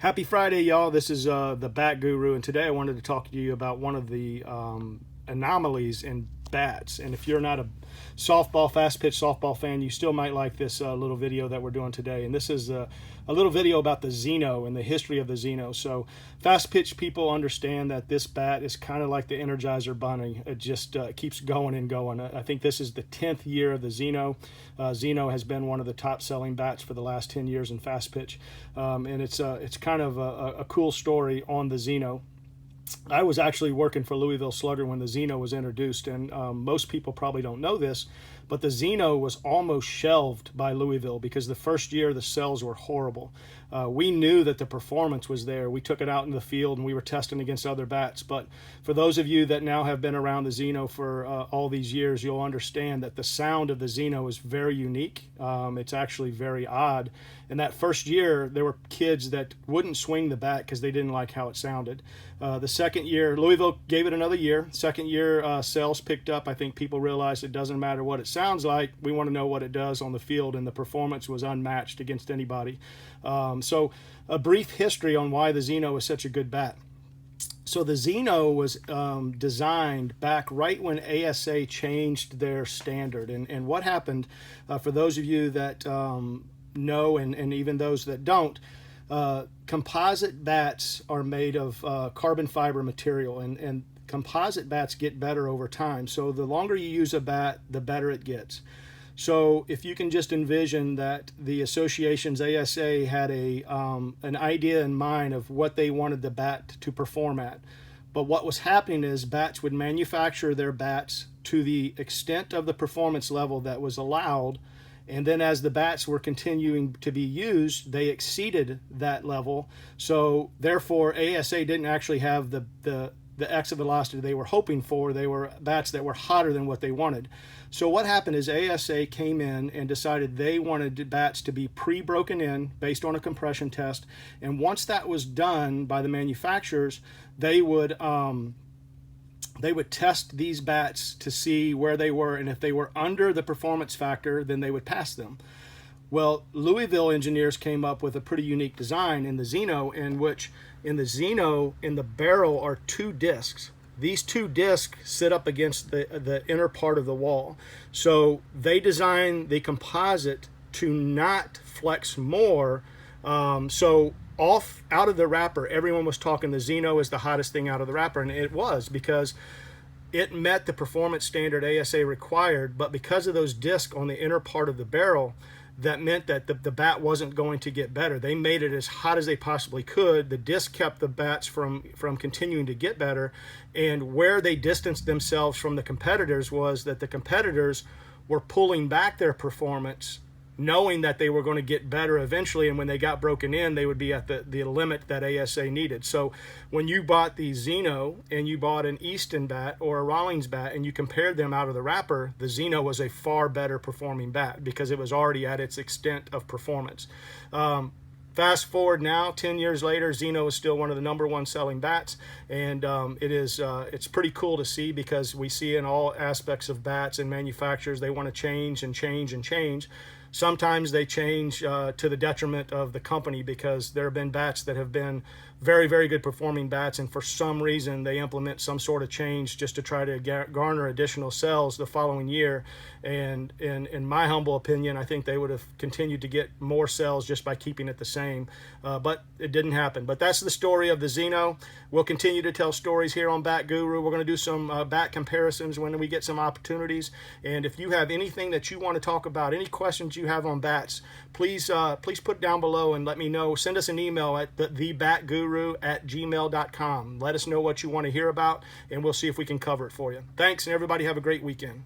Happy Friday, y'all. This is the Bat Guru, and today I wanted to talk to you about one of the anomalies in bats. And if you're not a fast pitch softball fan, you still might like this little video that we're doing today. And this is a little video about the Xeno and the history of the Xeno. So fast pitch people understand that this bat is kind of like the Energizer Bunny. It just keeps going and going. I think this is the 10th year of the Xeno. Xeno has been one of the top selling bats for the last 10 years in fast pitch. And it's kind of a cool story on the Xeno. I was actually working for Louisville Slugger when the Xeno was introduced, and most people probably don't know this, but the Xeno was almost shelved by Louisville because the first year the sales were horrible. We knew that the performance was there. We took it out in the field and we were testing against other bats. But for those of you that now have been around the Xeno for all these years, you'll understand that the sound of the Xeno is very unique. It's actually very odd. And that first year, there were kids that wouldn't swing the bat because they didn't like how it sounded. The second year, Louisville gave it another year. Second year, sales picked up. I think people realized it doesn't matter what it sounds like. We want to know what it does on the field, and the performance was unmatched against anybody. So a brief history on why the Xeno is such a good bat. So the Xeno was designed back right when ASA changed their standard. And what happened, for those of you that know and even those that don't, composite bats are made of carbon fiber material, and composite bats get better over time. So the longer you use a bat, the better it gets. So if you can just envision that the association's ASA had an idea in mind of what they wanted the bat to perform at. But what was happening is bats would manufacture their bats to the extent of the performance level that was allowed. And then as the bats were continuing to be used, they exceeded that level. So therefore, ASA didn't actually have the exit velocity they were hoping for. They were bats that were hotter than what they wanted. So what happened is ASA came in and decided they wanted bats to be pre-broken in based on a compression test. And once that was done by the manufacturers, they would test these bats to see where they were, and if they were under the performance factor, then they would pass them. Well, Louisville engineers came up with a pretty unique design in the Xeno, in which in the Xeno, in the barrel are two discs. These two discs sit up against the inner part of the wall. So they designed the composite to not flex more. So out of the wrapper, everyone was talking the Xeno is the hottest thing out of the wrapper, and it was because it met the performance standard ASA required, but because of those discs on the inner part of the barrel, that meant that the bat wasn't going to get better. They made it as hot as they possibly could. The disc kept the bats from continuing to get better, and where they distanced themselves from the competitors was that the competitors were pulling back their performance, knowing that they were going to get better eventually, and when they got broken in, they would be at the limit that ASA needed. So when you bought the Xeno and you bought an Easton bat or a Rawlings bat and you compared them out of the wrapper, the Xeno was a far better performing bat because it was already at its extent of performance. Fast forward now, 10 years later, Xeno is still one of the #1 selling bats, and it's pretty cool to see because we see in all aspects of bats and manufacturers, they want to change and change and change. Sometimes they change to the detriment of the company because there have been bats that have been very, very good performing bats, and for some reason they implement some sort of change just to try to garner additional sales the following year. And in my humble opinion, I think they would have continued to get more sales just by keeping it the same, but it didn't happen. But that's the story of the Xeno. We'll continue to tell stories here on Bat Guru. We're going to do some bat comparisons when we get some opportunities. And if you have anything that you want to talk about, any questions you have on bats, please put it down below and let me know. Send us an email at thebatguru@gmail.com. Let us know what you want to hear about, and we'll see if we can cover it for you. Thanks, and everybody have a great weekend.